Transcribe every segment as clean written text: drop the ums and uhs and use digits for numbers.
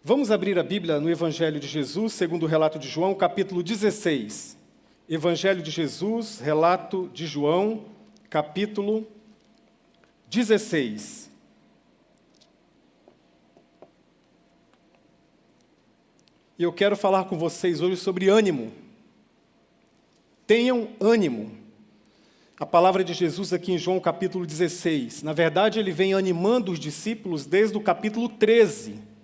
Vamos abrir a Bíblia no Evangelho de Jesus, segundo o relato de João, capítulo 16. Evangelho de Jesus, relato de João, capítulo 16. E eu quero falar com vocês hoje sobre ânimo. Tenham ânimo. A palavra de Jesus aqui em João capítulo 16. Na verdade, ele vem animando os discípulos desde o capítulo 13.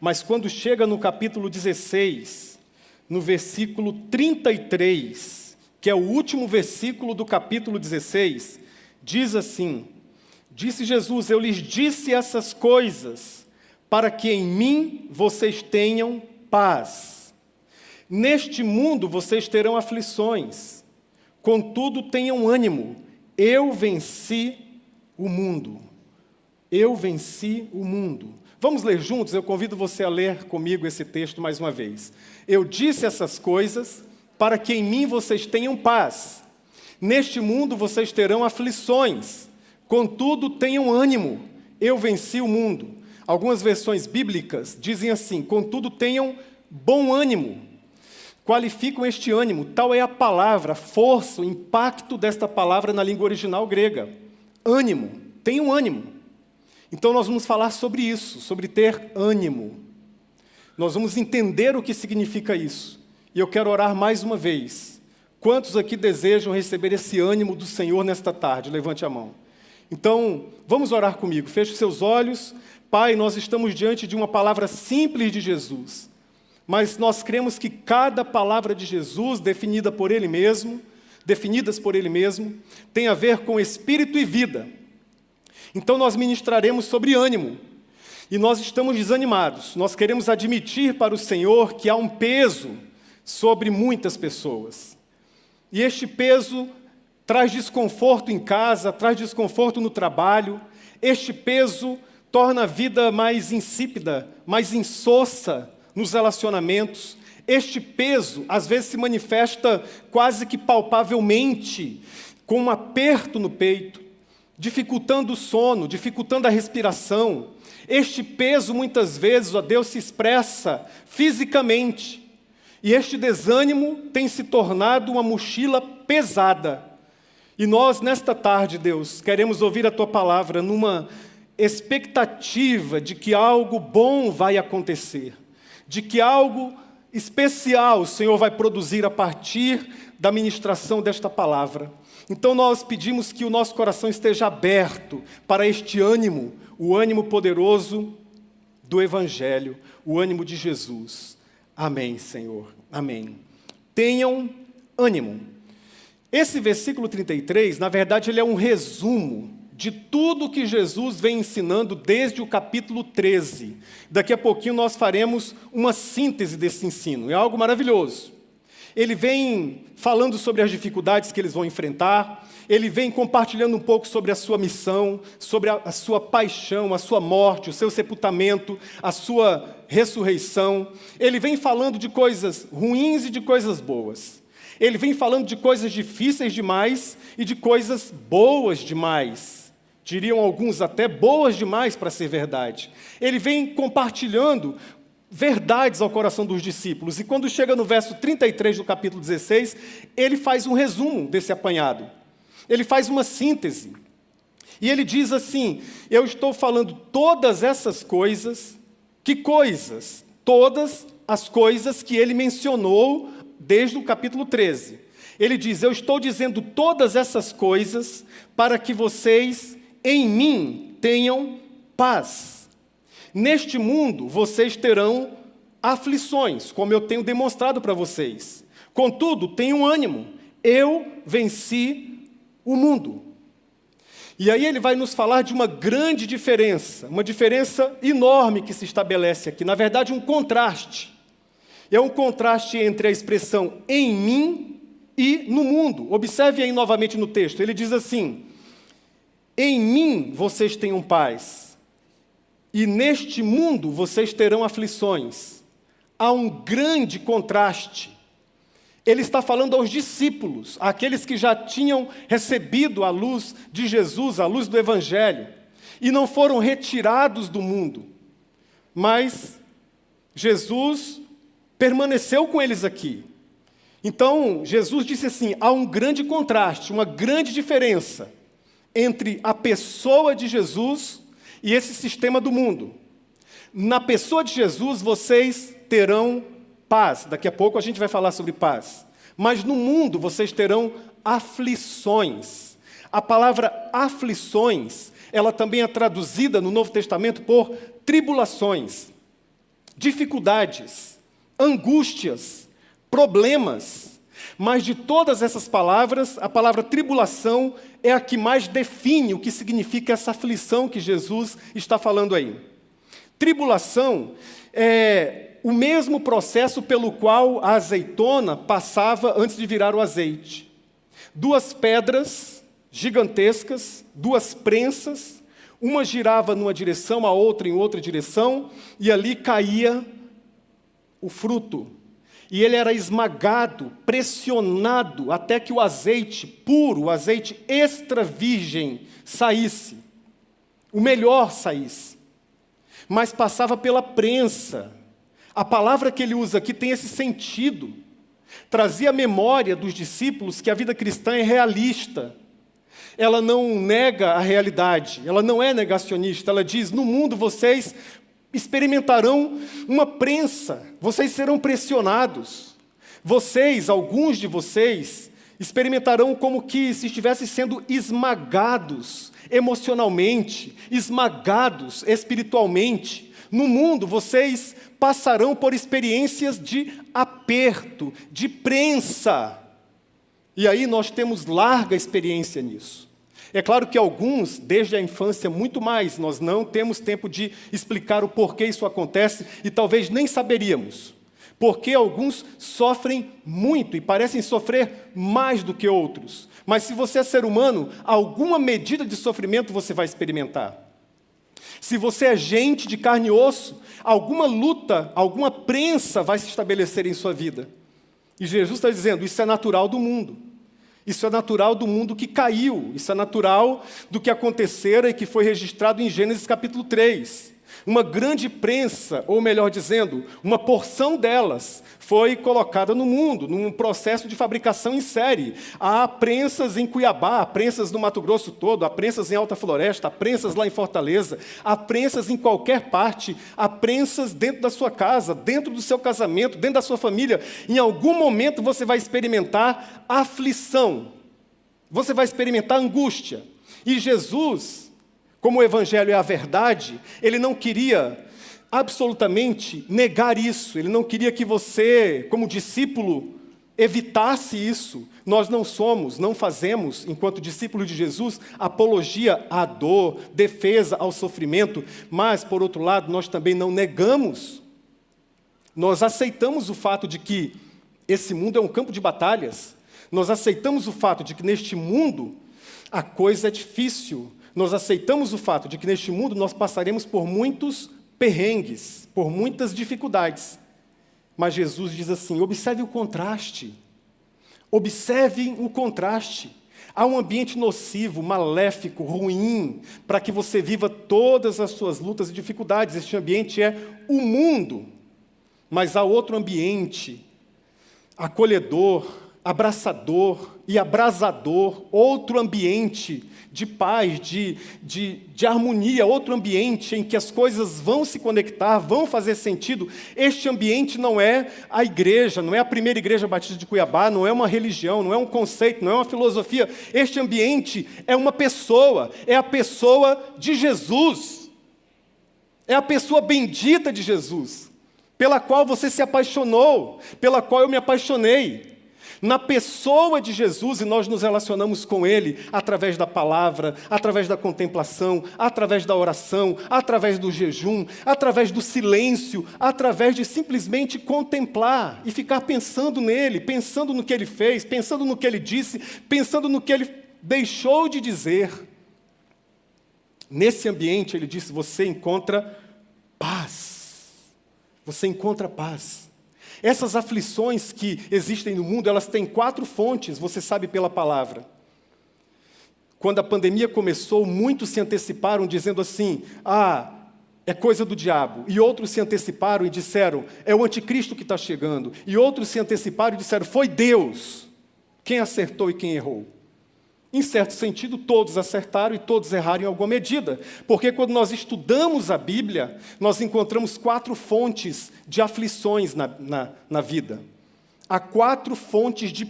Mas quando chega no capítulo 16, no versículo 33, que é o último versículo do capítulo 16, diz assim: Disse Jesus, eu lhes disse essas coisas, para que em mim vocês tenham paz. Neste mundo vocês terão aflições, contudo tenham ânimo, eu venci o mundo. Eu venci o mundo. Vamos ler juntos? Eu convido você a ler comigo esse texto mais uma vez. Eu disse essas coisas para que em mim vocês tenham paz. Neste mundo vocês terão aflições, contudo tenham ânimo, eu venci o mundo. Algumas versões bíblicas dizem assim: contudo tenham bom ânimo. Qualificam este ânimo, tal é a palavra, a força, o impacto desta palavra na língua original grega. Ânimo, tenham ânimo. Então nós vamos falar sobre isso, sobre ter ânimo. Nós vamos entender o que significa isso. E eu quero orar mais uma vez. Quantos aqui desejam receber esse ânimo do Senhor nesta tarde? Levante a mão. Então, vamos orar comigo. Feche os seus olhos. Pai, nós estamos diante de uma palavra simples de Jesus. Mas nós cremos que cada palavra de Jesus, definidas por Ele mesmo, tem a ver com espírito e vida. Então nós ministraremos sobre ânimo, e nós estamos desanimados. Nós queremos admitir para o Senhor que há um peso sobre muitas pessoas. E este peso traz desconforto em casa, traz desconforto no trabalho. Este peso torna a vida mais insípida, mais insossa nos relacionamentos. Este peso, às vezes, se manifesta quase que palpavelmente, com um aperto no peito, dificultando o sono, dificultando a respiração. Este peso, muitas vezes, ó Deus, se expressa fisicamente. E este desânimo tem se tornado uma mochila pesada. E nós, nesta tarde, Deus, queremos ouvir a Tua palavra numa expectativa de que algo bom vai acontecer, de que algo especial o Senhor vai produzir a partir da ministração desta palavra. Então nós pedimos que o nosso coração esteja aberto para este ânimo, o ânimo poderoso do Evangelho, o ânimo de Jesus. Amém, Senhor. Amém. Tenham ânimo. Esse versículo 33, na verdade, ele é um resumo de tudo que Jesus vem ensinando desde o capítulo 13. Daqui a pouquinho nós faremos uma síntese desse ensino. É algo maravilhoso. Ele vem falando sobre as dificuldades que eles vão enfrentar, ele vem compartilhando um pouco sobre a sua missão, sobre a sua paixão, a sua morte, o seu sepultamento, a sua ressurreição. Ele vem falando de coisas ruins e de coisas boas. Ele vem falando de coisas difíceis demais e de coisas boas demais. Diriam alguns até boas demais para ser verdade. Ele vem compartilhando verdades ao coração dos discípulos. E quando chega no verso 33 do capítulo 16, ele faz um resumo desse apanhado. Ele faz uma síntese. E ele diz assim: eu estou falando todas essas coisas. Que coisas? Todas as coisas que ele mencionou desde o capítulo 13. Ele diz: eu estou dizendo todas essas coisas para que vocês em mim tenham paz. Neste mundo, vocês terão aflições, como eu tenho demonstrado para vocês. Contudo, tenham ânimo. Eu venci o mundo. E aí ele vai nos falar de uma grande diferença, uma diferença enorme que se estabelece aqui. Na verdade, um contraste. É um contraste entre a expressão em mim e no mundo. Observe aí novamente no texto. Ele diz assim: em mim vocês tenham paz. E neste mundo vocês terão aflições. Há um grande contraste. Ele está falando aos discípulos, àqueles que já tinham recebido a luz de Jesus, a luz do Evangelho, e não foram retirados do mundo, mas Jesus permaneceu com eles aqui. Então, Jesus disse assim, há um grande contraste, uma grande diferença entre a pessoa de Jesus e esse sistema do mundo. Na pessoa de Jesus, vocês terão paz. Daqui a pouco a gente vai falar sobre paz. Mas no mundo, vocês terão aflições. A palavra aflições, ela também é traduzida no Novo Testamento por tribulações, dificuldades, angústias, problemas. Mas de todas essas palavras, a palavra tribulação é a que mais define o que significa essa aflição que Jesus está falando aí. Tribulação é o mesmo processo pelo qual a azeitona passava antes de virar o azeite. Duas pedras gigantescas, duas prensas, uma girava numa direção, a outra em outra direção, e ali caía o fruto. E ele era esmagado, pressionado, até que o azeite puro, o azeite extra virgem saísse. O melhor saísse. Mas passava pela prensa. A palavra que ele usa aqui tem esse sentido. Trazia a memória dos discípulos que a vida cristã é realista. Ela não nega a realidade, ela não é negacionista. Ela diz, no mundo vocês experimentarão uma prensa, vocês serão pressionados. Vocês, alguns de vocês, experimentarão como que se estivessem sendo esmagados emocionalmente, esmagados espiritualmente. No mundo, vocês passarão por experiências de aperto, de prensa. E aí nós temos larga experiência nisso. É claro que alguns, desde a infância, muito mais, nós não temos tempo de explicar o porquê isso acontece e talvez nem saberíamos. Porque alguns sofrem muito e parecem sofrer mais do que outros. Mas se você é ser humano, alguma medida de sofrimento você vai experimentar. Se você é gente de carne e osso, alguma luta, alguma prensa vai se estabelecer em sua vida. E Jesus está dizendo, isso é natural do mundo. Isso é natural do mundo que caiu. Isso é natural do que acontecera e que foi registrado em Gênesis capítulo 3. Uma grande prensa, ou melhor dizendo, uma porção delas foi colocada no mundo, num processo de fabricação em série. Há prensas em Cuiabá, há prensas no Mato Grosso todo, há prensas em Alta Floresta, há prensas lá em Fortaleza, há prensas em qualquer parte, há prensas dentro da sua casa, dentro do seu casamento, dentro da sua família. Em algum momento você vai experimentar aflição, você vai experimentar angústia. E Jesus, como o Evangelho é a verdade, ele não queria absolutamente negar isso. Ele não queria que você, como discípulo, evitasse isso. Nós não somos, não fazemos, enquanto discípulos de Jesus, apologia à dor, defesa ao sofrimento, mas, por outro lado, nós também não negamos. Nós aceitamos o fato de que esse mundo é um campo de batalhas. Nós aceitamos o fato de que neste mundo a coisa é difícil. Nós aceitamos o fato de que neste mundo nós passaremos por muitos perrengues, por muitas dificuldades. Mas Jesus diz assim, observe o contraste. Observem o contraste. Há um ambiente nocivo, maléfico, ruim, para que você viva todas as suas lutas e dificuldades. Este ambiente é o mundo. Mas há outro ambiente, acolhedor, abraçador e abrasador, outro ambiente de paz, de harmonia, outro ambiente em que as coisas vão se conectar, vão fazer sentido. Este ambiente não é a igreja, não é a primeira igreja batista de Cuiabá, não é uma religião, não é um conceito, não é uma filosofia. Este ambiente é uma pessoa, é a pessoa de Jesus. É a pessoa bendita de Jesus, pela qual você se apaixonou, pela qual eu me apaixonei. Na pessoa de Jesus, e nós nos relacionamos com Ele através da palavra, através da contemplação, através da oração, através do jejum, através do silêncio, através de simplesmente contemplar e ficar pensando nele, pensando no que Ele fez, pensando no que Ele disse, pensando no que Ele deixou de dizer. Nesse ambiente, Ele disse, você encontra paz. Você encontra paz. Essas aflições que existem no mundo, elas têm 4 fontes, você sabe pela palavra. Quando a pandemia começou, muitos se anteciparam dizendo assim, é coisa do diabo. E outros se anteciparam e disseram, é o anticristo que está chegando. E outros se anteciparam e disseram, foi Deus. Quem acertou e quem errou? Em certo sentido, todos acertaram e todos erraram em alguma medida. Porque quando nós estudamos a Bíblia, nós encontramos 4 fontes de aflições na vida. Há 4 fontes de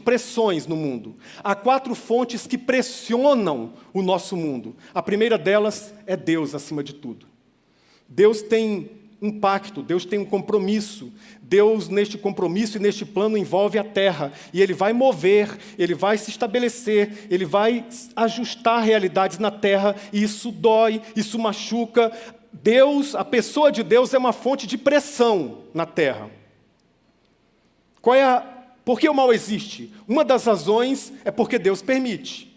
pressões no mundo. Há 4 fontes que pressionam o nosso mundo. A primeira delas é Deus, acima de tudo. Deus tem um pacto, Deus tem um compromisso. Deus, neste compromisso e neste plano, envolve a terra. E Ele vai mover, Ele vai se estabelecer, Ele vai ajustar realidades na terra. E isso dói, isso machuca. Deus, a pessoa de Deus é uma fonte de pressão na terra. Por que o mal existe? Uma das razões é porque Deus permite.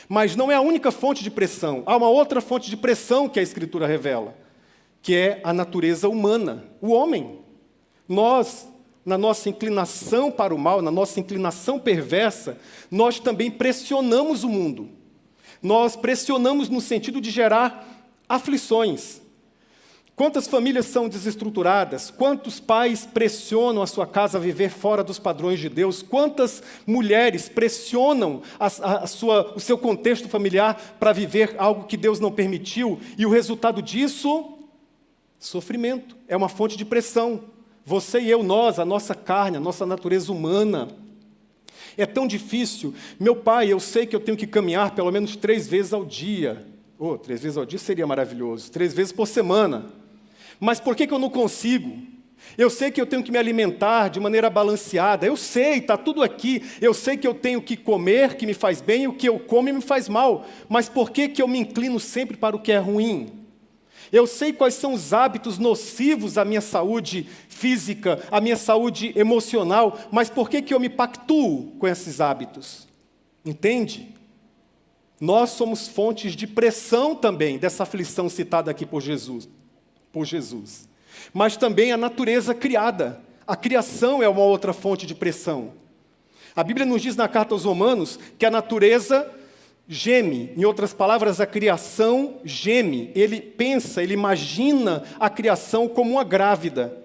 Mas não é a única fonte de pressão. Há uma outra fonte de pressão que a Escritura revela, que é a natureza humana, o homem. Nós, na nossa inclinação para o mal, na nossa inclinação perversa, nós também pressionamos o mundo. Nós pressionamos no sentido de gerar aflições. Quantas famílias são desestruturadas? Quantos pais pressionam a sua casa a viver fora dos padrões de Deus? Quantas mulheres pressionam o seu contexto familiar para viver algo que Deus não permitiu? E o resultado disso? Sofrimento. É uma fonte de pressão. Você e eu, nós, a nossa carne, a nossa natureza humana. É tão difícil. Meu pai, eu sei que eu tenho que caminhar pelo menos 3 vezes ao dia. 3 vezes ao dia seria maravilhoso. 3 vezes por semana. Mas por que eu não consigo? Eu sei que eu tenho que me alimentar de maneira balanceada. Eu sei, está tudo aqui. Eu sei que eu tenho que comer, que me faz bem, e o que eu como me faz mal. Mas por que eu me inclino sempre para o que é ruim? Eu sei quais são os hábitos nocivos à minha saúde física, à minha saúde emocional, mas por que eu me pactuo com esses hábitos? Entende? Nós somos fontes de pressão também dessa aflição citada aqui por Jesus. Mas também a natureza criada. A criação é uma outra fonte de pressão. A Bíblia nos diz na carta aos Romanos que a natureza geme. Em outras palavras, a criação geme. Ele pensa, ele imagina a criação como uma grávida,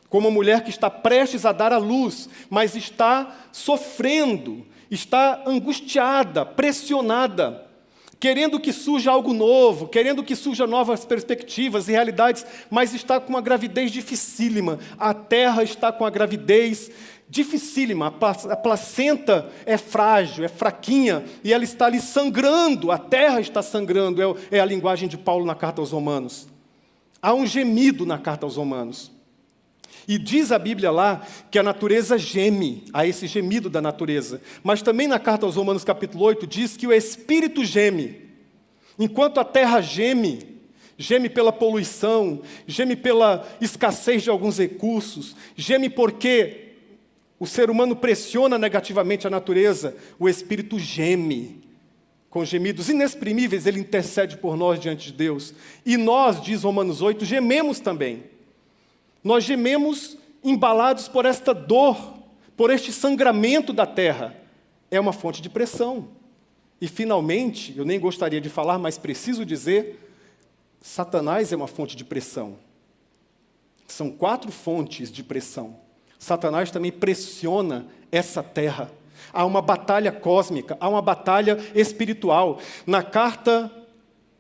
como uma mulher que está prestes a dar à luz, mas está sofrendo, está angustiada, pressionada, querendo que surja algo novo, querendo que surjam novas perspectivas e realidades, mas está com uma gravidez dificílima. A terra está com a gravidez dificílima. A placenta é frágil, é fraquinha, e ela está ali sangrando, a terra está sangrando, é a linguagem de Paulo na carta aos Romanos. Há um gemido na carta aos Romanos. E diz a Bíblia lá que a natureza geme, há esse gemido da natureza. Mas também na carta aos Romanos capítulo 8 diz que o Espírito geme. Enquanto a terra geme, geme pela poluição, geme pela escassez de alguns recursos, geme porque o ser humano pressiona negativamente a natureza, o Espírito geme. Com gemidos inexprimíveis, ele intercede por nós diante de Deus. E nós, diz Romanos 8, gememos também. Nós gememos embalados por esta dor, por este sangramento da terra. É uma fonte de pressão. E, finalmente, eu nem gostaria de falar, mas preciso dizer, Satanás é uma fonte de pressão. São 4 fontes de pressão. Satanás também pressiona essa terra. Há uma batalha cósmica, há uma batalha espiritual.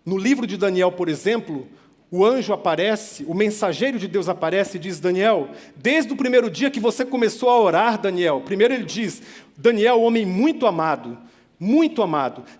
No livro de Daniel, por exemplo, o anjo aparece, o mensageiro de Deus aparece e diz, Daniel, desde o primeiro dia que você começou a orar, Daniel, primeiro ele diz, Daniel, homem muito amado,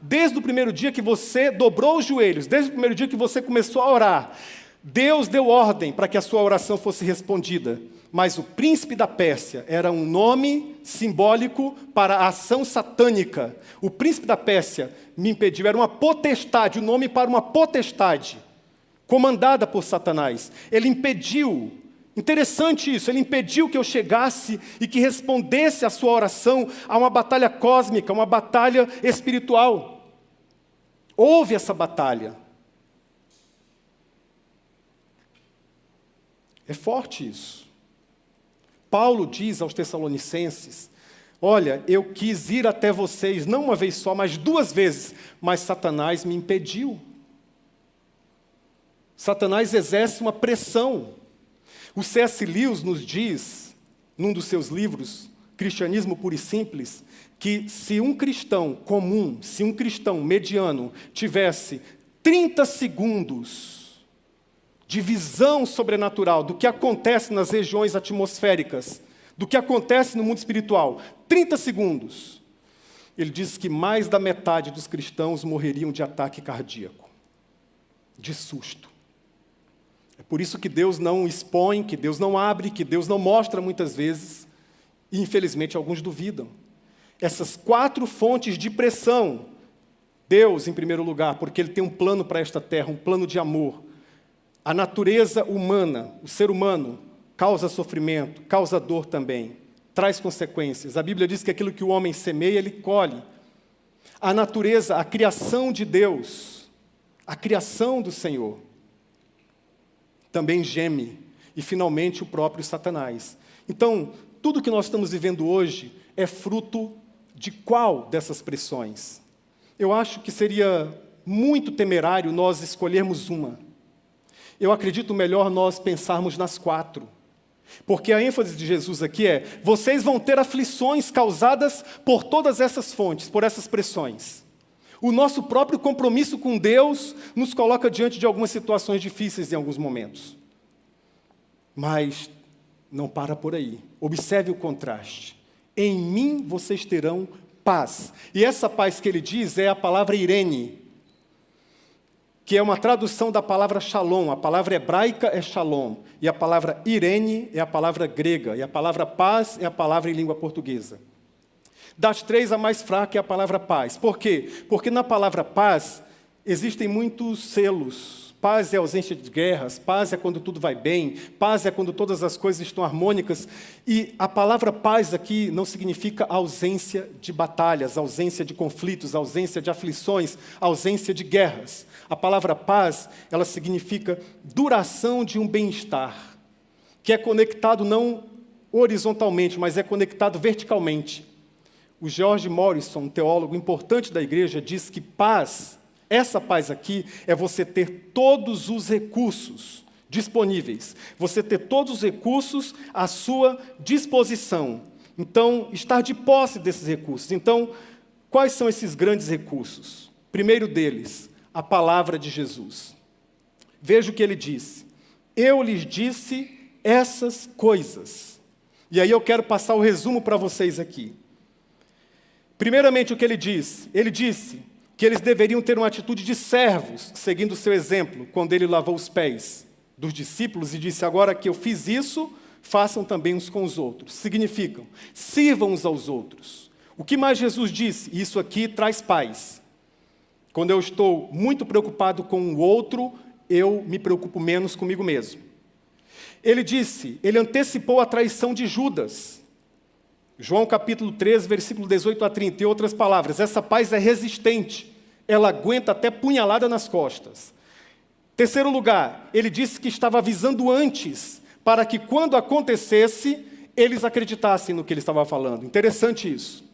desde o primeiro dia que você dobrou os joelhos, desde o primeiro dia que você começou a orar, Deus deu ordem para que a sua oração fosse respondida. Mas o príncipe da Pérsia era um nome simbólico para a ação satânica. O príncipe da Pérsia me impediu, era uma potestade, o nome para uma potestade, comandada por Satanás. Ele impediu, interessante isso, ele impediu que eu chegasse e que respondesse a sua oração a uma batalha cósmica, uma batalha espiritual. Houve essa batalha. É forte isso. Paulo diz aos Tessalonicenses, olha, eu quis ir até vocês, não uma vez só, mas 2 vezes, mas Satanás me impediu. Satanás exerce uma pressão. O C.S. Lewis nos diz, num dos seus livros, Cristianismo Puro e Simples, que se um cristão comum, se um cristão mediano tivesse 30 segundos de visão sobrenatural do que acontece nas regiões atmosféricas, do que acontece no mundo espiritual, 30 segundos, ele diz que mais da metade dos cristãos morreriam de ataque cardíaco, de susto. É por isso que Deus não expõe, que Deus não abre, que Deus não mostra muitas vezes, e infelizmente alguns duvidam. Essas 4 fontes de pressão, Deus em primeiro lugar, porque Ele tem um plano para esta terra, um plano de amor. A natureza humana, o ser humano, causa sofrimento, causa dor também, traz consequências. A Bíblia diz que aquilo que o homem semeia, ele colhe. A natureza, a criação de Deus, a criação do Senhor, também geme. E, finalmente, o próprio Satanás. Então, tudo que nós estamos vivendo hoje é fruto de qual dessas pressões? Eu acho que seria muito temerário nós escolhermos uma. Eu acredito melhor nós pensarmos nas 4. Porque a ênfase de Jesus aqui é: vocês vão ter aflições causadas por todas essas fontes, por essas pressões. O nosso próprio compromisso com Deus nos coloca diante de algumas situações difíceis em alguns momentos. Mas não para por aí. Observe o contraste. Em mim vocês terão paz. E essa paz que ele diz é a palavra irene, que é uma tradução da palavra shalom. A palavra hebraica é shalom, e a palavra irene é a palavra grega, e a palavra paz é a palavra em língua portuguesa. Das 3, a mais fraca é a palavra paz. Por quê? Porque na palavra paz existem muitos selos. Paz é ausência de guerras, paz é quando tudo vai bem, paz é quando todas as coisas estão harmônicas. E a palavra paz aqui não significa ausência de batalhas, ausência de conflitos, ausência de aflições, ausência de guerras. A palavra paz, ela significa duração de um bem-estar, que é conectado não horizontalmente, mas é conectado verticalmente. O George Morrison, um teólogo importante da igreja, diz que paz, essa paz aqui, é você ter todos os recursos disponíveis, você ter todos os recursos à sua disposição. Então, estar de posse desses recursos. Então, quais são esses grandes recursos? Primeiro deles, a palavra de Jesus. Veja o que ele disse: eu lhes disse essas coisas. E aí eu quero passar o resumo para vocês aqui. Primeiramente, o que ele disse? Ele disse que eles deveriam ter uma atitude de servos, seguindo o seu exemplo, quando ele lavou os pés dos discípulos e disse: agora que eu fiz isso, façam também uns com os outros. Significam, sirvam uns aos outros. O que mais Jesus disse? Isso aqui traz paz. Quando eu estou muito preocupado com o outro, eu me preocupo menos comigo mesmo. Ele disse, ele antecipou a traição de Judas. João capítulo 13, versículo 18 a 30, em outras palavras, essa paz é resistente, ela aguenta até punhalada nas costas. Terceiro lugar, ele disse que estava avisando antes, para que quando acontecesse, eles acreditassem no que ele estava falando. Interessante isso.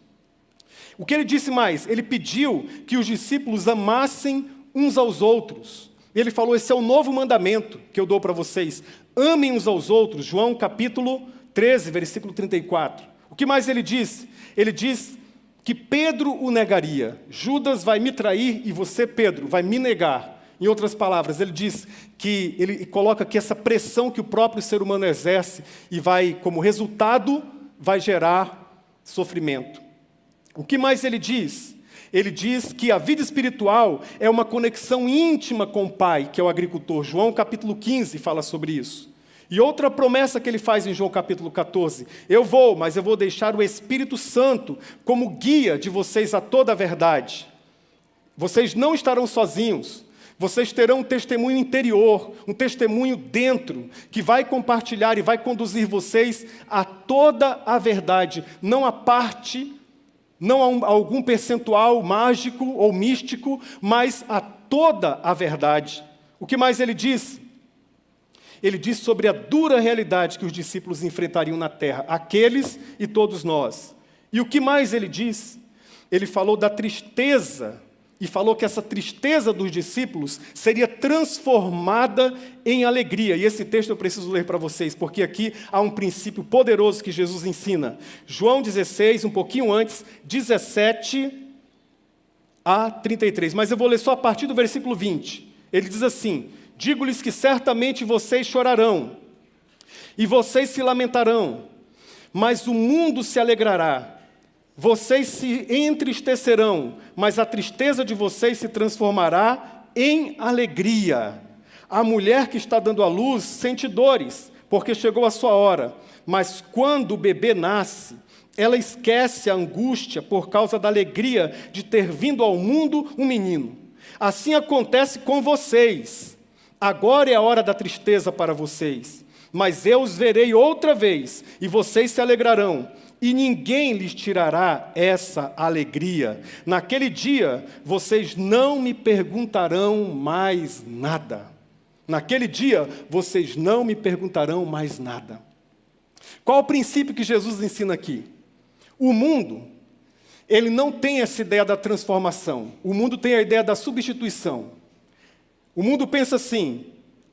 O que ele disse mais? Ele pediu que os discípulos amassem uns aos outros. Ele falou, esse é o novo mandamento que eu dou para vocês. Amem uns aos outros. João capítulo 13, versículo 34. O que mais ele disse? Ele diz que Pedro o negaria. Judas vai me trair e você, Pedro, vai me negar. Em outras palavras, ele diz que ele coloca aqui essa pressão que o próprio ser humano exerce e vai, como resultado, vai gerar sofrimento. O que mais ele diz? Ele diz que a vida espiritual é uma conexão íntima com o Pai, que é o agricultor. João capítulo 15 fala sobre isso. E outra promessa que ele faz em João capítulo 14, eu vou, mas eu vou deixar o Espírito Santo como guia de vocês a toda a verdade. Vocês não estarão sozinhos, vocês terão um testemunho interior, um testemunho dentro, que vai compartilhar e vai conduzir vocês a toda a verdade, não a parte, não a algum percentual mágico ou místico, mas a toda a verdade. O que mais ele diz? Ele diz sobre a dura realidade que os discípulos enfrentariam na terra, aqueles e todos nós. E o que mais ele diz? Ele falou da tristeza e falou que essa tristeza dos discípulos seria transformada em alegria. E esse texto eu preciso ler para vocês, porque aqui há um princípio poderoso que Jesus ensina. João 16, um pouquinho antes, 17 a 33. Mas eu vou ler só a partir do versículo 20. Ele diz assim: digo-lhes que certamente vocês chorarão, e vocês se lamentarão, mas o mundo se alegrará. Vocês se entristecerão, mas a tristeza de vocês se transformará em alegria. A mulher que está dando à luz sente dores, porque chegou a sua hora. Mas quando o bebê nasce, ela esquece a angústia por causa da alegria de ter vindo ao mundo um menino. Assim acontece com vocês. Agora é a hora da tristeza para vocês, mas eu os verei outra vez, e vocês se alegrarão. E ninguém lhes tirará essa alegria. Naquele dia, vocês não me perguntarão mais nada. Naquele dia, vocês não me perguntarão mais nada. Qual o princípio que Jesus ensina aqui? O mundo, ele não tem essa ideia da transformação. O mundo tem a ideia da substituição. O mundo pensa assim: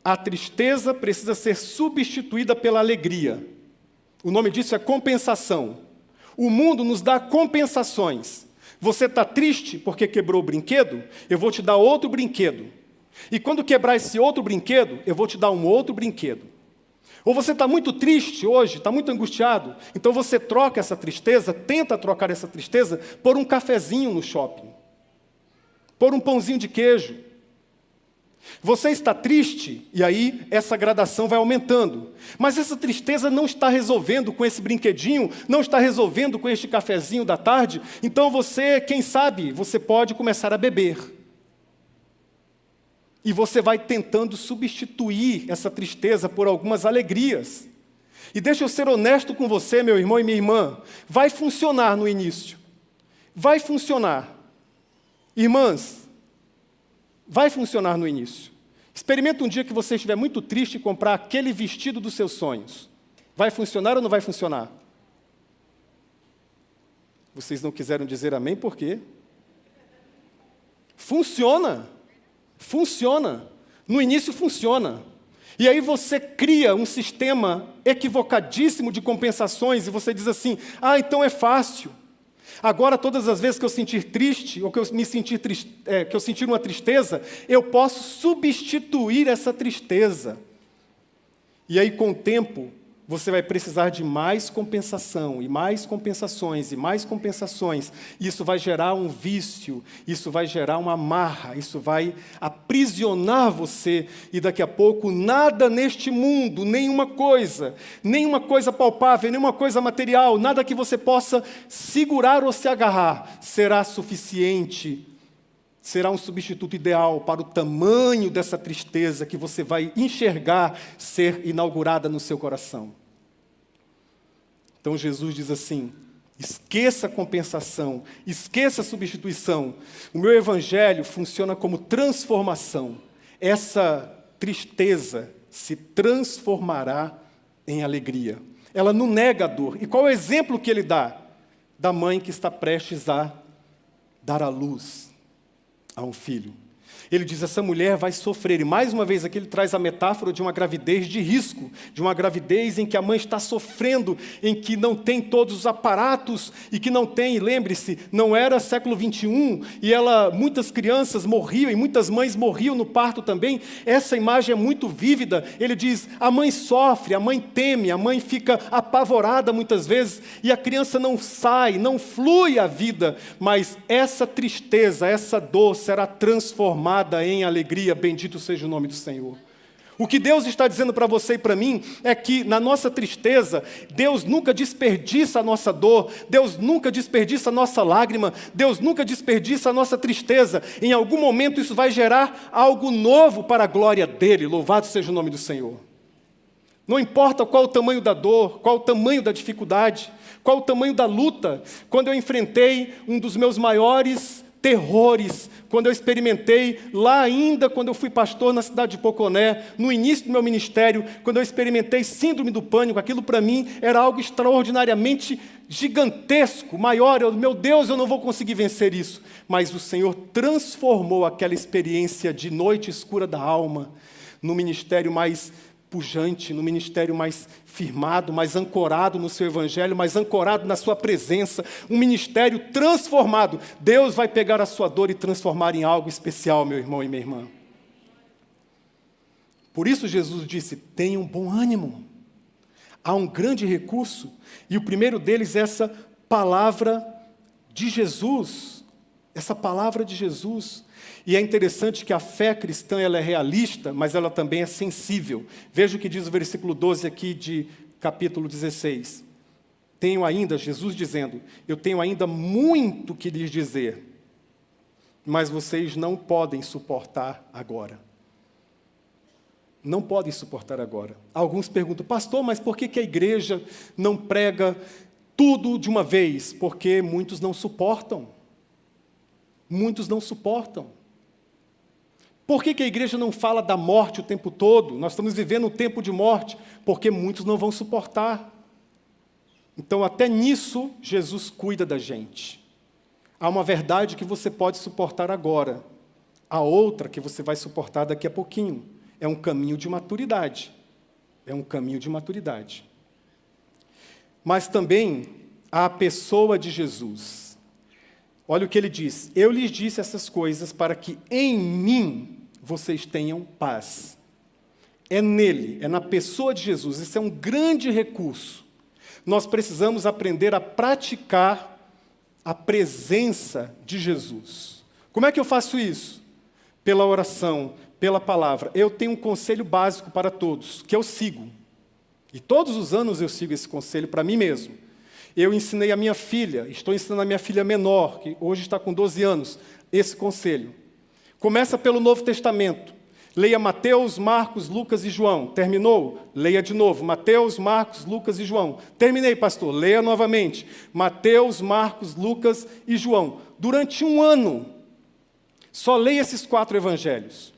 a tristeza precisa ser substituída pela alegria. O nome disso é compensação. O mundo nos dá compensações. Você está triste porque quebrou o brinquedo? Eu vou te dar outro brinquedo. E quando quebrar esse outro brinquedo, eu vou te dar um outro brinquedo. Ou você está muito triste hoje, está muito angustiado, então você troca essa tristeza, tenta trocar essa tristeza por um cafezinho no shopping, por um pãozinho de queijo. Você está triste, e aí essa gradação vai aumentando. Mas essa tristeza não está resolvendo com esse brinquedinho, não está resolvendo com este cafezinho da tarde, então você, quem sabe, você pode começar a beber. E você vai tentando substituir essa tristeza por algumas alegrias. E deixa eu ser honesto com você, meu irmão e minha irmã, vai funcionar no início. Vai funcionar. Irmãs, vai funcionar no início. Experimenta um dia que você estiver muito triste e comprar aquele vestido dos seus sonhos. Vai funcionar ou não vai funcionar? Vocês não quiseram dizer amém, por quê? Funciona. Funciona. No início funciona. E aí você cria um sistema equivocadíssimo de compensações e você diz assim: ah, então é fácil. Agora, todas as vezes que eu sentir triste, ou que eu que eu sentir uma tristeza, eu posso substituir essa tristeza. E aí, com o tempo, você vai precisar de mais compensação, e mais compensações, e mais compensações. Isso vai gerar um vício, isso vai gerar uma amarra, isso vai aprisionar você, e daqui a pouco nada neste mundo, nenhuma coisa palpável, nenhuma coisa material, nada que você possa segurar ou se agarrar, será suficiente, será um substituto ideal para o tamanho dessa tristeza que você vai enxergar ser inaugurada no seu coração. Então Jesus diz assim: esqueça a compensação, esqueça a substituição. O meu evangelho funciona como transformação. Essa tristeza se transformará em alegria. Ela não nega a dor. E qual é o exemplo que ele dá? Da mãe que está prestes a dar à luz a um filho. Ele diz: essa mulher vai sofrer. E mais uma vez aqui ele traz a metáfora de uma gravidez de risco, de uma gravidez em que a mãe está sofrendo, em que não tem todos os aparatos e que não tem, lembre-se, não era século 21 e muitas crianças morriam e muitas mães morriam no parto também. Essa imagem é muito vívida. Ele diz: a mãe sofre, a mãe teme, a mãe fica apavorada muitas vezes e a criança não sai, não flui a vida, mas essa tristeza, essa dor será transformada em alegria, bendito seja o nome do Senhor. O que Deus está dizendo para você e para mim é que na nossa tristeza, Deus nunca desperdiça a nossa dor, Deus nunca desperdiça a nossa lágrima, Deus nunca desperdiça a nossa tristeza. Em algum momento isso vai gerar algo novo para a glória dEle, louvado seja o nome do Senhor. Não importa qual o tamanho da dor, qual o tamanho da dificuldade, qual o tamanho da luta. Quando eu enfrentei um dos meus maiores terrores, quando eu experimentei, lá ainda quando eu fui pastor na cidade de Poconé, no início do meu ministério, quando eu experimentei síndrome do pânico, aquilo para mim era algo extraordinariamente gigantesco, maior, meu Deus, eu não vou conseguir vencer isso. Mas o Senhor transformou aquela experiência de noite escura da alma no ministério mais pujante, no ministério mais firmado, mais ancorado no seu evangelho, mais ancorado na sua presença, um ministério transformado. Deus vai pegar a sua dor e transformar em algo especial, meu irmão e minha irmã. Por isso Jesus disse, tenham bom ânimo. Há um grande recurso, e o primeiro deles é essa palavra de Jesus. Essa palavra de Jesus. E é interessante que a fé cristã ela é realista, mas ela também é sensível. Veja o que diz o versículo 12 aqui de capítulo 16. Tenho ainda, Jesus dizendo, eu tenho ainda muito que lhes dizer, mas vocês não podem suportar agora. Não podem suportar agora. Alguns perguntam, pastor, mas por que a igreja não prega tudo de uma vez? Porque muitos não suportam. Muitos não suportam. Por que a igreja não fala da morte o tempo todo? Nós estamos vivendo um tempo de morte, porque muitos não vão suportar. Então, até nisso, Jesus cuida da gente. Há uma verdade que você pode suportar agora. Há outra que você vai suportar daqui a pouquinho. É um caminho de maturidade. É um caminho de maturidade. Mas também há a pessoa de Jesus. Olha o que ele diz. Eu lhes disse essas coisas para que em mim vocês tenham paz. É nele, é na pessoa de Jesus. Isso é um grande recurso. Nós precisamos aprender a praticar a presença de Jesus. Como é que eu faço isso? Pela oração, pela palavra. Eu tenho um conselho básico para todos, que eu sigo. E todos os anos eu sigo esse conselho para mim mesmo. Eu ensinei a minha filha, estou ensinando a minha filha menor, que hoje está com 12 anos, esse conselho. Começa pelo Novo Testamento. Leia Mateus, Marcos, Lucas e João. Terminou? Leia de novo. Mateus, Marcos, Lucas e João. Terminei, pastor. Leia novamente. Mateus, Marcos, Lucas e João. Durante um ano, só leia esses 4 evangelhos.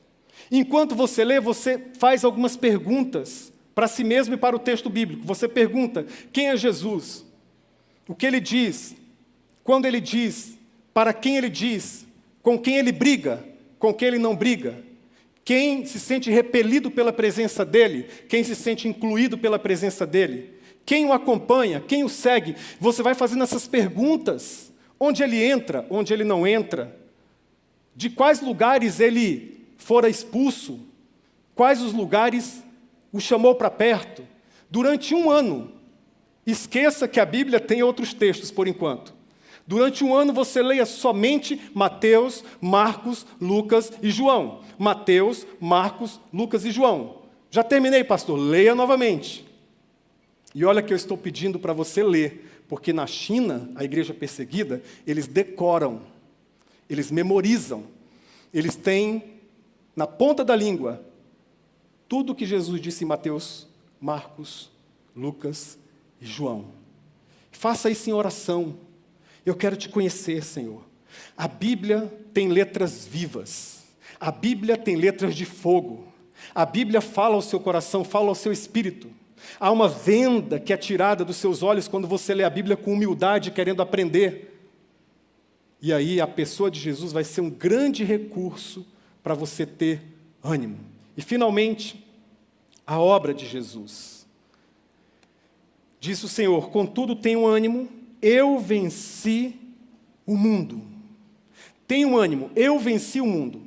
Enquanto você lê, você faz algumas perguntas para si mesmo e para o texto bíblico. Você pergunta, quem é Jesus? O que ele diz? Quando ele diz? Para quem ele diz? Com quem ele briga? Com quem ele não briga? Quem se sente repelido pela presença dele? Quem se sente incluído pela presença dele? Quem o acompanha? Quem o segue? Você vai fazendo essas perguntas. Onde ele entra? Onde ele não entra? De quais lugares ele fora expulso? Quais os lugares o chamou para perto? Durante um ano. Esqueça que a Bíblia tem outros textos por enquanto. Durante um ano você leia somente Mateus, Marcos, Lucas e João. Mateus, Marcos, Lucas e João. Já terminei, pastor. Leia novamente. E olha que eu estou pedindo para você ler, porque na China, a igreja perseguida, eles decoram, eles memorizam, eles têm na ponta da língua tudo o que Jesus disse em Mateus, Marcos, Lucas e João. Faça isso em oração. Eu quero te conhecer, Senhor. A Bíblia tem letras vivas. A Bíblia tem letras de fogo. A Bíblia fala ao seu coração, fala ao seu espírito. Há uma venda que é tirada dos seus olhos quando você lê a Bíblia com humildade, querendo aprender. E aí a pessoa de Jesus vai ser um grande recurso para você ter ânimo. E finalmente, a obra de Jesus. Diz o Senhor, contudo tenham ânimo, eu venci o mundo. Tenham ânimo, eu venci o mundo.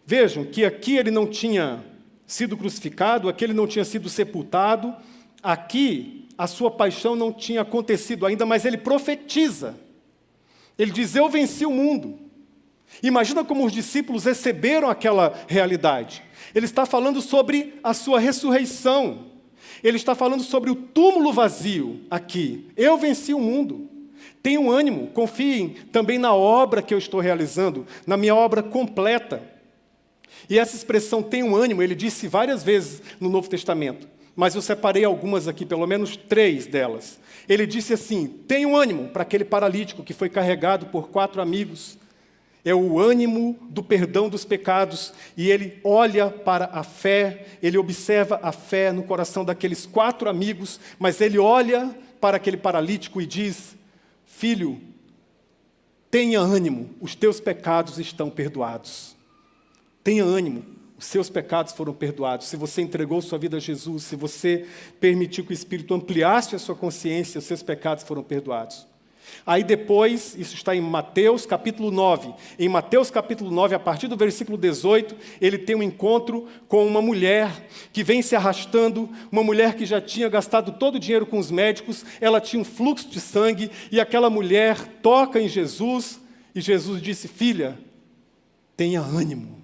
Vejam que aqui ele não tinha sido crucificado, aqui ele não tinha sido sepultado, aqui a sua paixão não tinha acontecido ainda, mas ele profetiza. Ele diz, eu venci o mundo. Imagina como os discípulos receberam aquela realidade. Ele está falando sobre a sua ressurreição. Ele está falando sobre o túmulo vazio aqui. Eu venci o mundo. Tenham ânimo, confiem também na obra que eu estou realizando, na minha obra completa. E essa expressão tenham ânimo, ele disse várias vezes no Novo Testamento, mas eu separei algumas aqui, pelo menos 3 delas. Ele disse assim, tenham ânimo para aquele paralítico que foi carregado por 4 amigos. É o ânimo do perdão dos pecados, e ele olha para a fé, ele observa a fé no coração daqueles 4 amigos, mas ele olha para aquele paralítico e diz: filho, tenha ânimo, os teus pecados estão perdoados. Tenha ânimo, os seus pecados foram perdoados. Se você entregou sua vida a Jesus, se você permitiu que o Espírito ampliasse a sua consciência, os seus pecados foram perdoados. Aí depois, isso está em Mateus capítulo 9. Em Mateus capítulo 9, a partir do versículo 18, ele tem um encontro com uma mulher que vem se arrastando, uma mulher que já tinha gastado todo o dinheiro com os médicos, ela tinha um fluxo de sangue, e aquela mulher toca em Jesus, e Jesus disse: filha, tenha ânimo.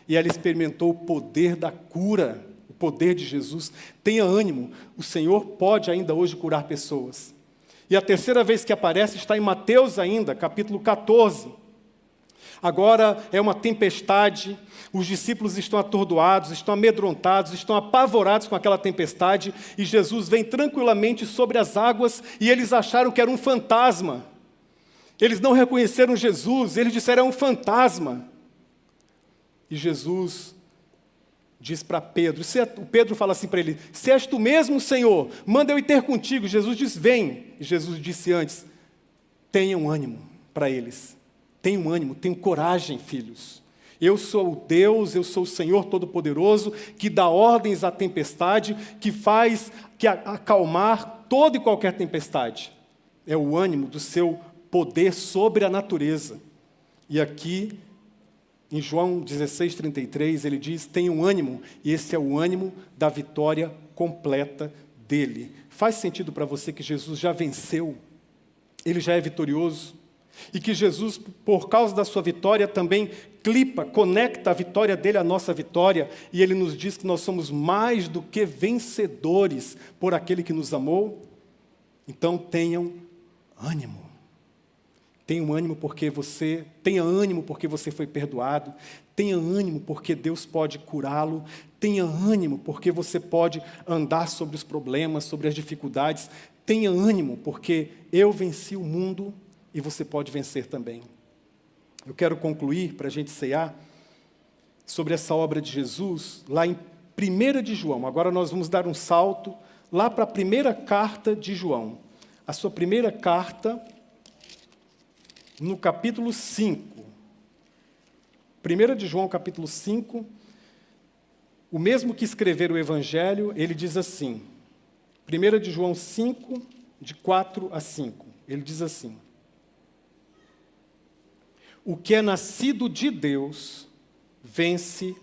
E ela experimentou o poder da cura, o poder de Jesus. Tenha ânimo, o Senhor pode ainda hoje curar pessoas. E a terceira vez que aparece está em Mateus ainda, capítulo 14. Agora é uma tempestade, os discípulos estão atordoados, estão amedrontados, estão apavorados com aquela tempestade, e Jesus vem tranquilamente sobre as águas, e eles acharam que era um fantasma. Eles não reconheceram Jesus, eles disseram: é um fantasma. E Jesus diz para Pedro, o Pedro fala assim para ele: se és tu mesmo, Senhor, manda eu ir ter contigo. Jesus diz: vem. E Jesus disse antes: tenham ânimo para eles. Tenham ânimo, tenham coragem, filhos. Eu sou o Deus, eu sou o Senhor Todo-Poderoso, que dá ordens à tempestade, que faz acalmar toda e qualquer tempestade. É o ânimo do seu poder sobre a natureza. E aqui, em João 16:33, ele diz: tenham ânimo, e esse é o ânimo da vitória completa dele. Faz sentido para você que Jesus já venceu? Ele já é vitorioso? E que Jesus, por causa da sua vitória, também conecta a vitória dele à nossa vitória, e ele nos diz que nós somos mais do que vencedores por aquele que nos amou? Então tenham ânimo. Tenha ânimo porque você foi perdoado. Tenha ânimo porque Deus pode curá-lo. Tenha ânimo porque você pode andar sobre os problemas, sobre as dificuldades. Tenha ânimo porque eu venci o mundo e você pode vencer também. Eu quero concluir, para a gente cear, sobre essa obra de Jesus, lá em 1 de João. Agora nós vamos dar um salto lá para a primeira carta de João. A sua primeira carta, no capítulo 5. 1 de João, capítulo 5, o mesmo que escrever o Evangelho, ele diz assim, 1 de João 5, de 4 a 5, ele diz assim: o que é nascido de Deus vence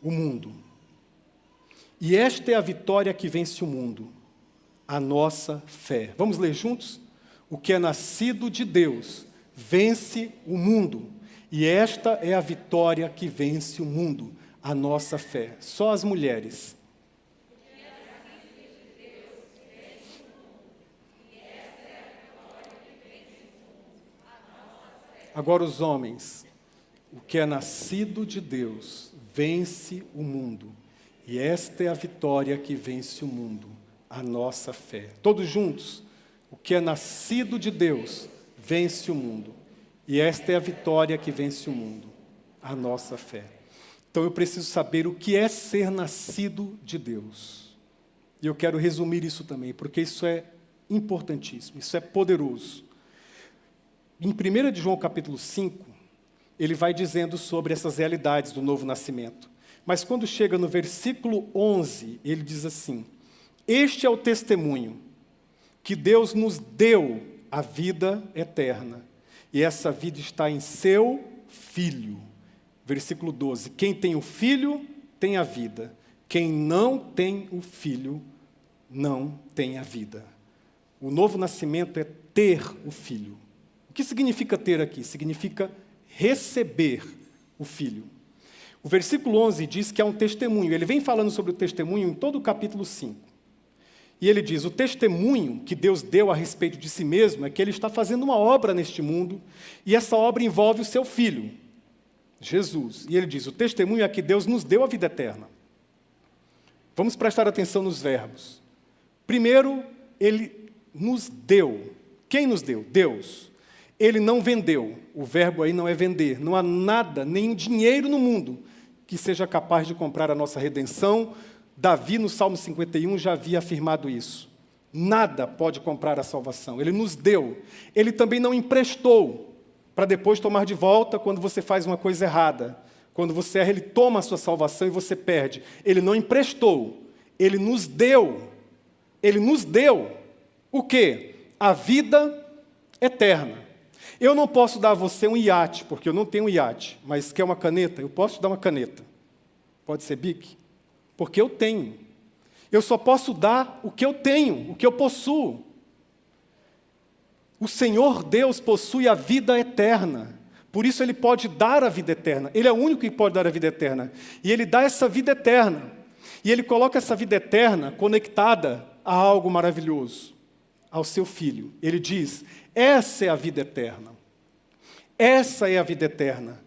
o mundo. E esta é a vitória que vence o mundo, a nossa fé. Vamos ler juntos? O que é nascido de Deus vence o mundo, e esta é a vitória que vence o mundo, a nossa fé. Só as mulheres. Agora os homens. O que é nascido de Deus vence o mundo, e esta é a vitória que vence o mundo, a nossa fé. Todos juntos. O que é nascido de Deus vence o mundo, e esta é a vitória que vence o mundo, a nossa fé. Então eu preciso saber o que é ser nascido de Deus. E eu quero resumir isso também, porque isso é importantíssimo, isso é poderoso. Em 1 de João capítulo 5, ele vai dizendo sobre essas realidades do novo nascimento. Mas quando chega no versículo 11, ele diz assim: este é o testemunho, que Deus nos deu a vida eterna, e essa vida está em seu Filho. Versículo 12, quem tem o Filho tem a vida, quem não tem o Filho não tem a vida. O novo nascimento é ter o Filho. O que significa ter aqui? Significa receber o Filho. O versículo 11 diz que há um testemunho. Ele vem falando sobre o testemunho em todo o capítulo 5. E ele diz, o testemunho que Deus deu a respeito de si mesmo é que ele está fazendo uma obra neste mundo, e essa obra envolve o seu Filho, Jesus. E ele diz, o testemunho é que Deus nos deu a vida eterna. Vamos prestar atenção nos verbos. Primeiro, ele nos deu. Quem nos deu? Deus. Ele não vendeu. O verbo aí não é vender. Não há nada, nem dinheiro no mundo que seja capaz de comprar a nossa redenção. Davi, no Salmo 51, já havia afirmado isso. Nada pode comprar a salvação. Ele nos deu. Ele também não emprestou para depois tomar de volta quando você faz uma coisa errada. Quando você erra, ele toma a sua salvação e você perde. Ele não emprestou. Ele nos deu. Ele nos deu o quê? A vida eterna. Eu não posso dar a você um iate, porque eu não tenho um iate, mas quer uma caneta? Eu posso te dar uma caneta. Pode ser Bic? Porque eu tenho. Eu só posso dar o que eu tenho, o que eu possuo. O Senhor Deus possui a vida eterna. Por isso Ele pode dar a vida eterna. Ele é o único que pode dar a vida eterna. E Ele dá essa vida eterna. E Ele coloca essa vida eterna conectada a algo maravilhoso, ao seu Filho. Ele diz, essa é a vida eterna. Essa é a vida eterna.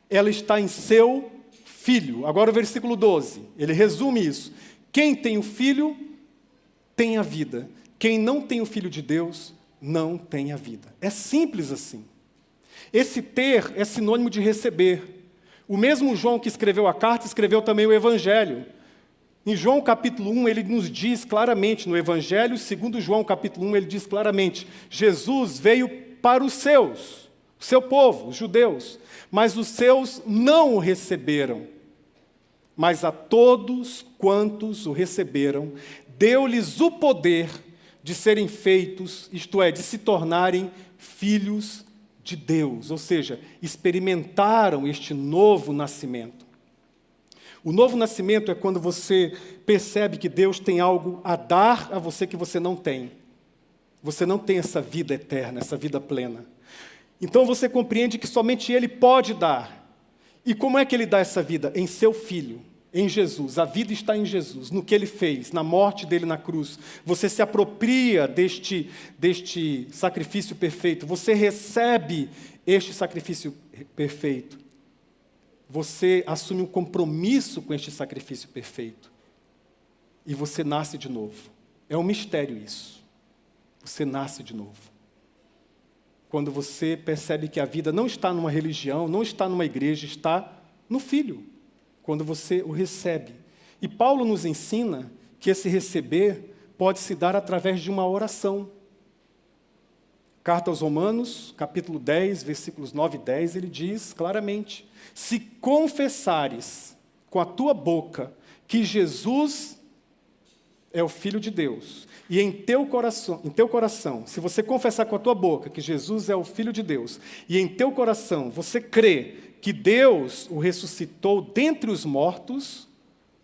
Ela está em seu Filho. Agora o versículo 12, ele resume isso. Quem tem o Filho, tem a vida. Quem não tem o Filho de Deus, não tem a vida. É simples assim. Esse ter é sinônimo de receber. O mesmo João que escreveu a carta, escreveu também o Evangelho. Em João capítulo 1, ele nos diz claramente, no Evangelho, segundo João capítulo 1, ele diz claramente, Jesus veio para os seus, o seu povo, os judeus, mas os seus não o receberam. Mas a todos quantos o receberam, deu-lhes o poder de serem feitos, isto é, de se tornarem filhos de Deus, ou seja, experimentaram este novo nascimento. O novo nascimento é quando você percebe que Deus tem algo a dar a você que você não tem. Você não tem essa vida eterna, essa vida plena. Então você compreende que somente Ele pode dar. E como é que Ele dá essa vida? Em seu Filho, em Jesus. A vida está em Jesus, no que Ele fez, na morte dEle na cruz. Você se apropria deste sacrifício perfeito. Você recebe este sacrifício perfeito. Você assume um compromisso com este sacrifício perfeito. E você nasce de novo. É um mistério isso. Você nasce de novo. Quando você percebe que a vida não está numa religião, não está numa igreja, está no Filho. Quando você o recebe. E Paulo nos ensina que esse receber pode se dar através de uma oração. Carta aos Romanos, capítulo 10, versículos 9 e 10, ele diz claramente, se confessares com a tua boca que Jesus é o Filho de Deus, e em teu coração, se você confessar com a tua boca que Jesus é o Filho de Deus, e em teu coração você crê que Deus o ressuscitou dentre os mortos,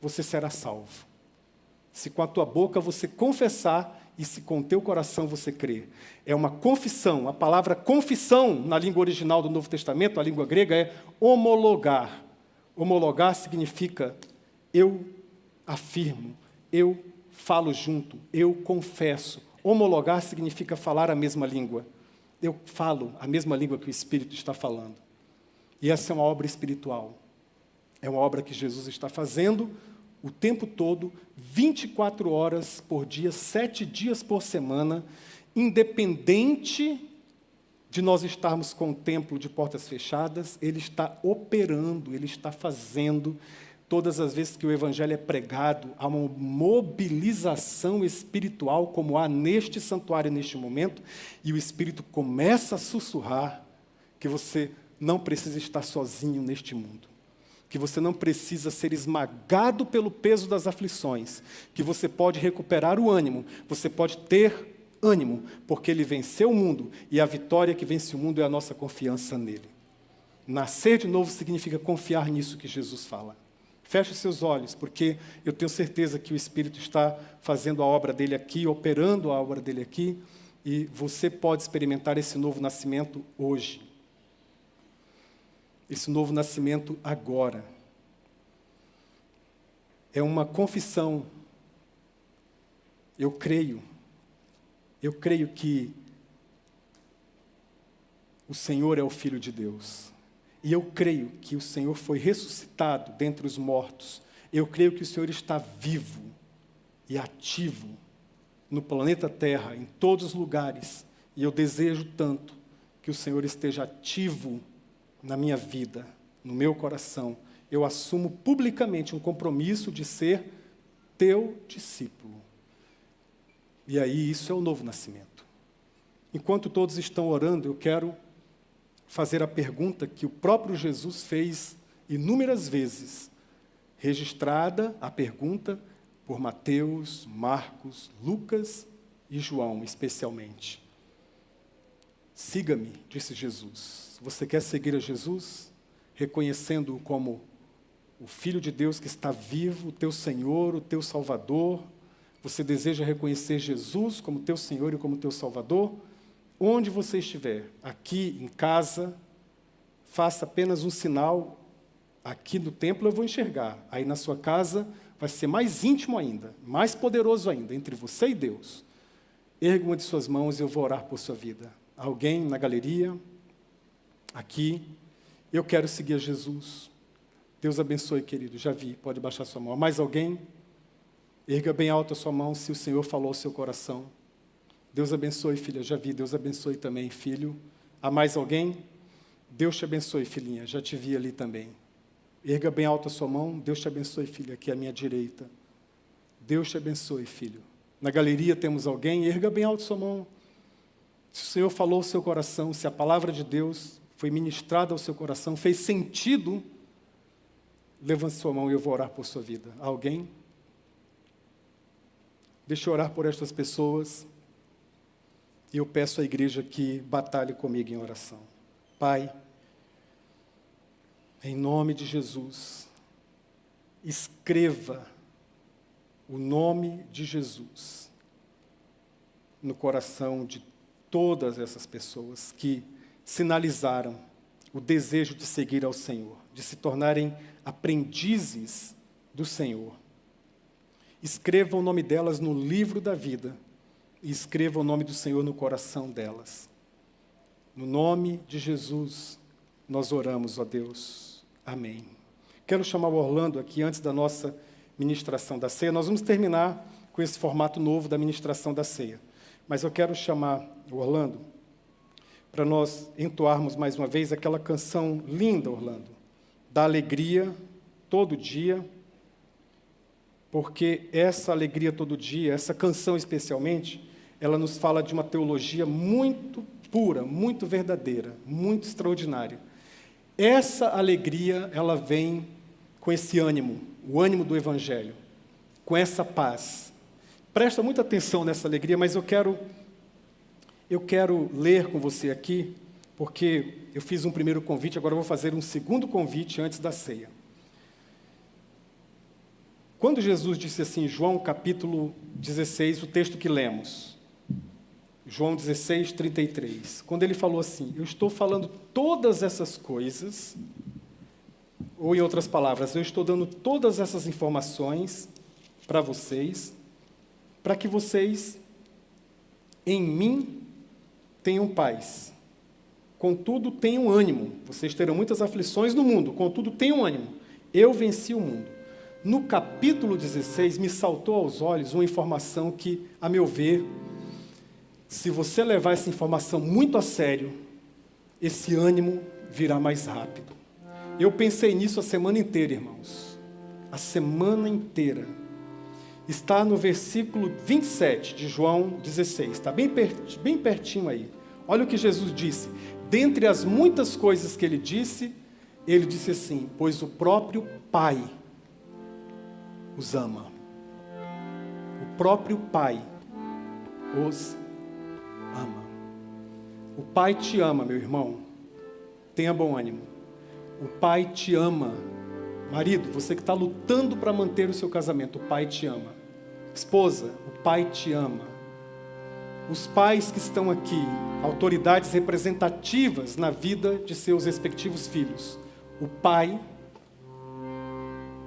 você será salvo. Se com a tua boca você confessar e se com o teu coração você crer. É uma confissão. A palavra confissão, na língua original do Novo Testamento, a língua grega, é homologar. Homologar significa eu afirmo, eu falo junto, eu confesso. Homologar significa falar a mesma língua. Eu falo a mesma língua que o Espírito está falando. E essa é uma obra espiritual. É uma obra que Jesus está fazendo o tempo todo, 24 horas por dia, 7 dias por semana, independente de nós estarmos com o templo de portas fechadas, Ele está operando, Ele está fazendo. Todas as vezes que o Evangelho é pregado, há uma mobilização espiritual, como há neste santuário, neste momento, e o Espírito começa a sussurrar que você não precisa estar sozinho neste mundo. Que você não precisa ser esmagado pelo peso das aflições, que você pode recuperar o ânimo, você pode ter ânimo, porque Ele venceu o mundo, e a vitória que vence o mundo é a nossa confiança nele. Nascer de novo significa confiar nisso que Jesus fala. Feche os seus olhos, porque eu tenho certeza que o Espírito está fazendo a obra dele aqui, operando a obra dele aqui, e você pode experimentar esse novo nascimento hoje. Esse novo nascimento agora. É uma confissão. Eu creio que o Senhor é o Filho de Deus. E eu creio que o Senhor foi ressuscitado dentre os mortos. Eu creio que o Senhor está vivo e ativo no planeta Terra, em todos os lugares. E eu desejo tanto que o Senhor esteja ativo na minha vida, no meu coração. Eu assumo publicamente um compromisso de ser teu discípulo. E aí isso é o novo nascimento. Enquanto todos estão orando, eu quero fazer a pergunta que o próprio Jesus fez inúmeras vezes, registrada a pergunta por Mateus, Marcos, Lucas e João, especialmente. Siga-me, disse Jesus. Você quer seguir a Jesus, reconhecendo-o como o Filho de Deus que está vivo, o teu Senhor, o teu Salvador? Você deseja reconhecer Jesus como teu Senhor e como teu Salvador? Onde você estiver, aqui em casa, faça apenas um sinal. Aqui no templo eu vou enxergar. Aí na sua casa vai ser mais íntimo ainda, mais poderoso ainda, entre você e Deus. Erga uma de suas mãos e eu vou orar por sua vida. Alguém na galeria, aqui, eu quero seguir a Jesus. Deus abençoe, querido. Já vi, pode baixar sua mão. Mais alguém? Erga bem alto a sua mão se o Senhor falou ao seu coração. Deus abençoe, filha. Já vi. Deus abençoe também, filho. Há mais alguém? Deus te abençoe, filhinha. Já te vi ali também. Erga bem alto a sua mão. Deus te abençoe, filha, aqui à minha direita. Deus te abençoe, filho. Na galeria temos alguém? Erga bem alto a sua mão. Se o Senhor falou ao seu coração, se a palavra de Deus foi ministrada ao seu coração, fez sentido, levante sua mão e eu vou orar por sua vida. Alguém? Deixa eu orar por estas pessoas. E eu peço à igreja que batalhe comigo em oração. Pai, em nome de Jesus, escreva o nome de Jesus no coração de todas essas pessoas que sinalizaram o desejo de seguir ao Senhor, de se tornarem aprendizes do Senhor. Escreva o nome delas no livro da vida e escreva o nome do Senhor no coração delas. No nome de Jesus, nós oramos, ó Deus. Amém. Quero chamar o Orlando aqui antes da nossa ministração da ceia. Nós vamos terminar com esse formato novo da ministração da ceia. Mas eu quero chamar o Orlando para nós entoarmos mais uma vez aquela canção linda, Orlando, da alegria todo dia, porque essa alegria todo dia, essa canção especialmente, ela nos fala de uma teologia muito pura, muito verdadeira, muito extraordinária. Essa alegria, ela vem com esse ânimo, o ânimo do Evangelho, com essa paz. Presta muita atenção nessa alegria, mas eu quero ler com você aqui, porque eu fiz um primeiro convite, agora eu vou fazer um segundo convite antes da ceia. Quando Jesus disse assim, João capítulo 16, o texto que lemos, João 16, 33, quando ele falou assim, eu estou falando todas essas coisas, ou em outras palavras, eu estou dando todas essas informações para vocês, para que vocês, em mim, tenham paz. Contudo, tenham ânimo. Vocês terão muitas aflições no mundo, contudo, tenham ânimo. Eu venci o mundo. No capítulo 16, me saltou aos olhos uma informação que, a meu ver, se você levar essa informação muito a sério, esse ânimo virá mais rápido. Eu pensei nisso a semana inteira, irmãos. A semana inteira. Está no versículo 27 de João 16. Está bem pertinho aí. Olha o que Jesus disse. Dentre as muitas coisas que ele disse assim, pois o próprio Pai os ama. O próprio Pai os ama. O Pai te ama, meu irmão. Tenha bom ânimo. O Pai te ama. Marido, você que está lutando para manter o seu casamento, o Pai te ama. Esposa, o Pai te ama. Os pais que estão aqui, autoridades representativas na vida de seus respectivos filhos, o Pai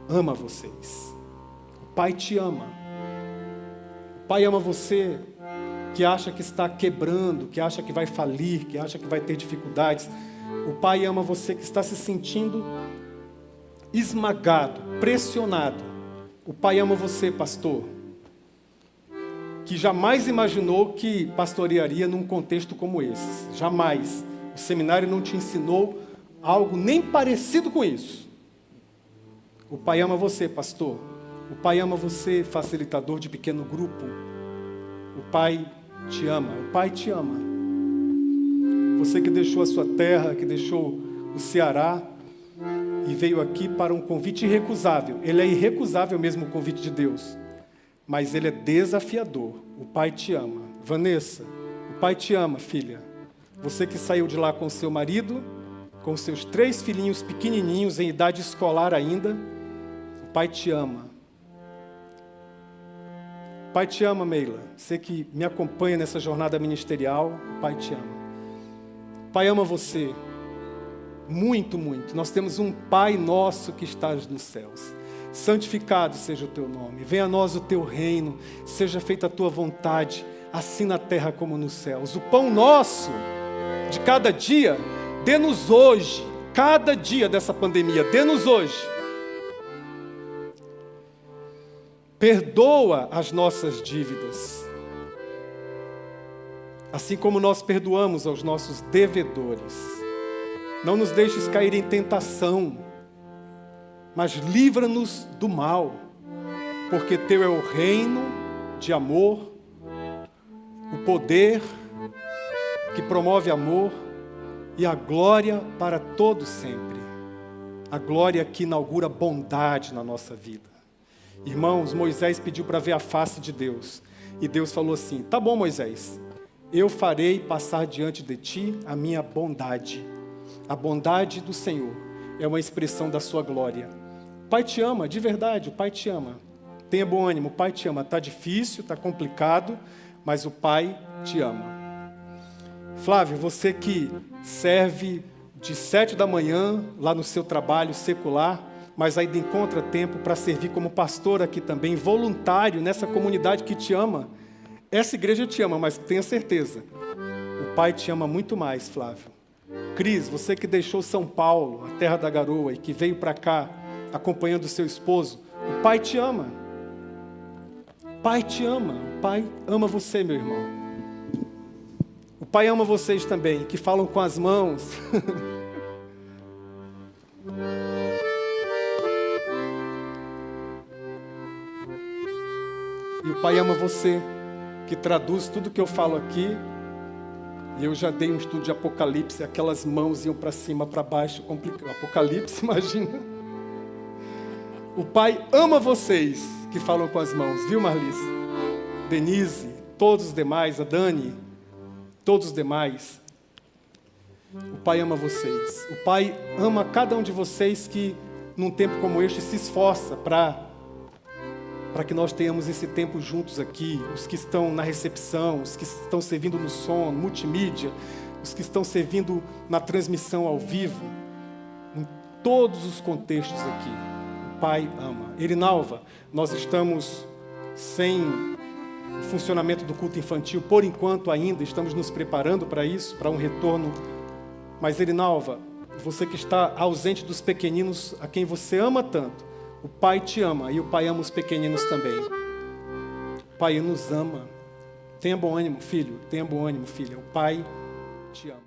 ama vocês. O Pai te ama. O Pai ama você que acha que está quebrando, que acha que vai falir, que acha que vai ter dificuldades. O Pai ama você que está se sentindo esmagado, pressionado. O Pai ama você, pastor, que jamais imaginou que pastorearia num contexto como esse. Jamais. O seminário não te ensinou algo nem parecido com isso. O Pai ama você, pastor. O Pai ama você, facilitador de pequeno grupo. o Pai te ama, o Pai te ama. Você que deixou a sua terra, que deixou o Ceará e veio aqui para um convite irrecusável. Ele é irrecusável mesmo o convite de Deus, mas ele é desafiador. O Pai te ama. Vanessa, o Pai te ama, filha. Você que saiu de lá com seu marido, com seus 3 filhinhos pequenininhos, em idade escolar ainda, o Pai te ama. O Pai te ama, Meila. Você que me acompanha nessa jornada ministerial, o Pai te ama. O Pai ama você. Muito, muito. Nós temos um Pai nosso que estás nos céus. Santificado seja o teu nome. Venha a nós o teu reino. Seja feita a tua vontade, assim na terra como nos céus. O pão nosso de cada dia, dê-nos hoje. Cada dia dessa pandemia, dê-nos hoje. Perdoa as nossas dívidas, assim como nós perdoamos aos nossos devedores. Não nos deixes cair em tentação, mas livra-nos do mal, porque teu é o reino de amor, o poder que promove amor e a glória para todo sempre. A glória que inaugura bondade na nossa vida. Irmãos, Moisés pediu para ver a face de Deus. E Deus falou assim: tá bom, Moisés, eu farei passar diante de ti a minha bondade. A bondade do Senhor é uma expressão da sua glória. O Pai te ama, de verdade, o Pai te ama. Tenha bom ânimo, o Pai te ama. Está difícil, está complicado, mas o Pai te ama. Flávio, você que serve de 7 da manhã lá no seu trabalho secular, mas ainda encontra tempo para servir como pastor aqui também, voluntário nessa comunidade que te ama. Essa igreja te ama, mas tenha certeza, o Pai te ama muito mais, Flávio. Cris, você que deixou São Paulo, a terra da garoa, e que veio para cá acompanhando o seu esposo, o Pai te ama. O Pai te ama, o Pai ama você, meu irmão. O Pai ama vocês também, que falam com as mãos. E o Pai ama você, que traduz tudo que eu falo aqui. E eu já dei um estudo de Apocalipse, aquelas mãos iam para cima, para baixo, complicado. Apocalipse, imagina. O Pai ama vocês que falam com as mãos, viu, Marlice? Denise, todos os demais, a Dani, todos os demais. O Pai ama vocês. O Pai ama cada um de vocês que, num tempo como este, se esforça para que nós tenhamos esse tempo juntos aqui, os que estão na recepção, os que estão servindo no som, multimídia, os que estão servindo na transmissão ao vivo, em todos os contextos aqui, o Pai ama. Erinalva, nós estamos sem o funcionamento do culto infantil, por enquanto ainda, estamos nos preparando para isso, para um retorno, mas Erinalva, você que está ausente dos pequeninos, a quem você ama tanto, o Pai te ama e o Pai ama os pequeninos também. O Pai nos ama. Tenha bom ânimo, filho. Tenha bom ânimo, filha. O Pai te ama.